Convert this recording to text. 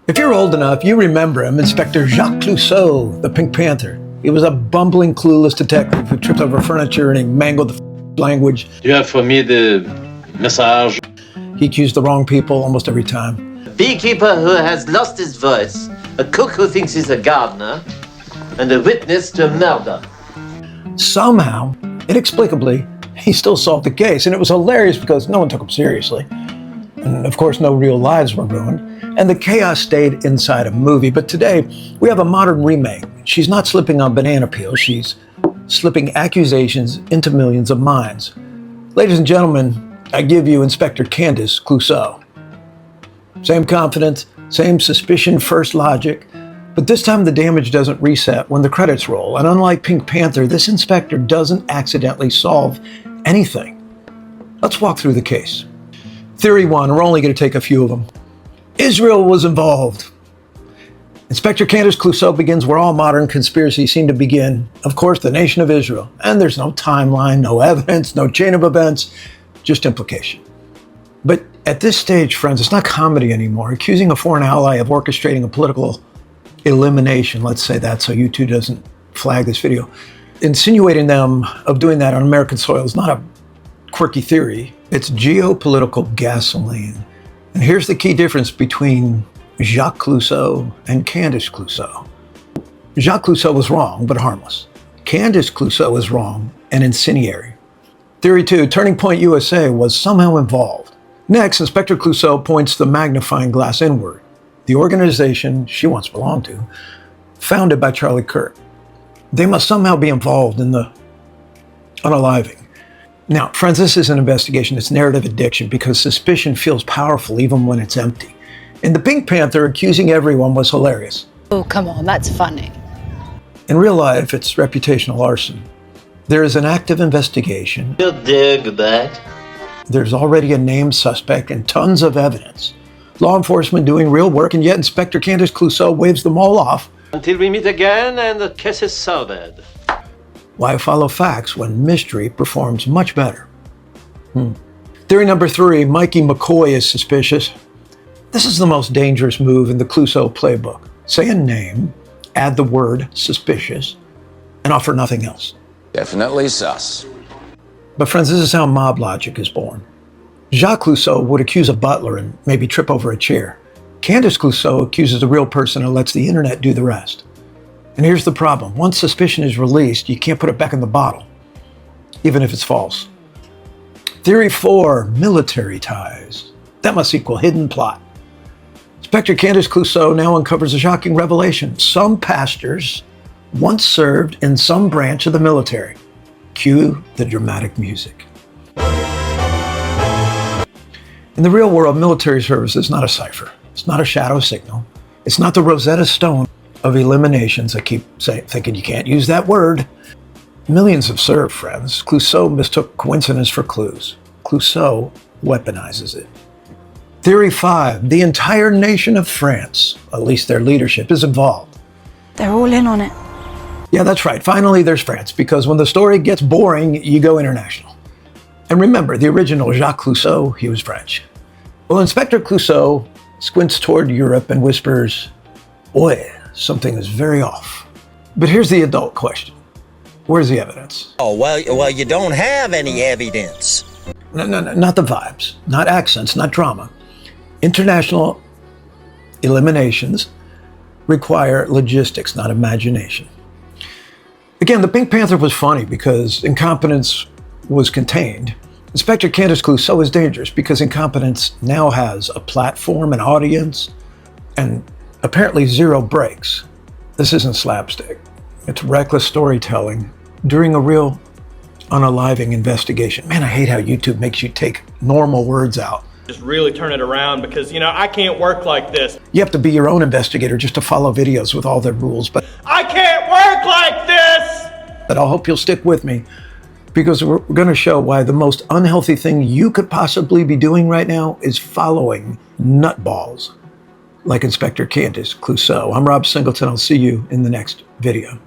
If you're old enough, you remember him, Inspector Jacques Clouseau, the Pink Panther. He was a bumbling, clueless detective who tripped over furniture and he mangled the language. You have for me the message. He accused the wrong people almost every time. A beekeeper who has lost his voice, a cook who thinks he's a gardener, and a witness to a murder. Somehow, inexplicably, he still solved the case, and it was hilarious because no one took him seriously. And of course, no real lives were ruined, and the chaos stayed inside a movie. But today, we have a modern remake. She's not slipping on banana peels, she's slipping accusations into millions of minds. Ladies and gentlemen, I give you Inspector Candace Clouseau. Same confidence, same suspicion, first logic, but this time the damage doesn't reset when the credits roll. And unlike Pink Panther, this inspector doesn't accidentally solve anything. Let's walk through the case. Theory one, we're only going to take a few of them. Israel was involved. Inspector Candace Clouseau begins where all modern conspiracies seem to begin. Of course, the nation of Israel. And there's no timeline, no evidence, no chain of events, just implication. But at this stage, friends, it's not comedy anymore. Accusing a foreign ally of orchestrating a political elimination, let's say that so YouTube doesn't flag this video, insinuating them of doing that on American soil is not a quirky theory. It's geopolitical gasoline. And here's the key difference between Jacques Clouseau and Candace Clouseau. Jacques Clouseau was wrong, but harmless. Candace Clouseau was wrong and incendiary. Theory two, Turning Point USA was somehow involved. Next, Inspector Clouseau points the magnifying glass inward. The organization she once belonged to, founded by Charlie Kirk. They must somehow be involved in the unaliving. Now, friends, this is an investigation. It's narrative addiction because suspicion feels powerful even when it's empty. In The Pink Panther, accusing everyone was hilarious. Oh, come on, that's funny. In real life, it's reputational arson. There is an active investigation. You dig that? There's already a named suspect and tons of evidence. Law enforcement doing real work, and yet Inspector Candace Clouseau waves them all off. Until we meet again and the case is solved. Why follow facts when mystery performs much better? Theory number three, Mikey McCoy is suspicious. This is the most dangerous move in the Clouseau playbook. Say a name, add the word suspicious, and offer nothing else. Definitely sus. But friends, this is how mob logic is born. Jacques Clouseau would accuse a butler and maybe trip over a chair. Candace Clouseau accuses a real person and lets the internet do the rest. And here's the problem. Once suspicion is released, you can't put it back in the bottle, even if it's false. Theory four, military ties. That must equal hidden plot. Inspector Candace Clouseau now uncovers a shocking revelation. Some pastors once served in some branch of the military. Cue the dramatic music. In the real world, military service is not a cipher. It's not a shadow signal. It's not the Rosetta Stone of eliminations. I keep thinking you can't use that word. Millions have served, friends. Clouseau mistook coincidence for clues. Clouseau weaponizes it. Theory five, the entire nation of France, at least their leadership, is involved. They're all in on it. Yeah, that's right. Finally, there's France, because when the story gets boring, you go international. And remember, the original Jacques Clouseau, he was French. Well, Inspector Clouseau squints toward Europe and whispers, "Boy, something is very off." But here's the adult question. Where's the evidence? Oh, well, you don't have any evidence. No, not the vibes, not accents, not drama. International eliminations require logistics, not imagination. Again, the Pink Panther was funny because incompetence was contained. Inspector Candace Clouseau is dangerous because incompetence now has a platform, an audience, and apparently zero breaks. This isn't slapstick. It's reckless storytelling during a real unaliving investigation. Man, I hate how YouTube makes you take normal words out. Just really turn it around because, I can't work like this. You have to be your own investigator just to follow videos with all their rules, but I can't work like this! But I hope you'll stick with me because we're going to show why the most unhealthy thing you could possibly be doing right now is following nutballs like Inspector Candace Clouseau. I'm Rob Singleton. I'll see you in the next video.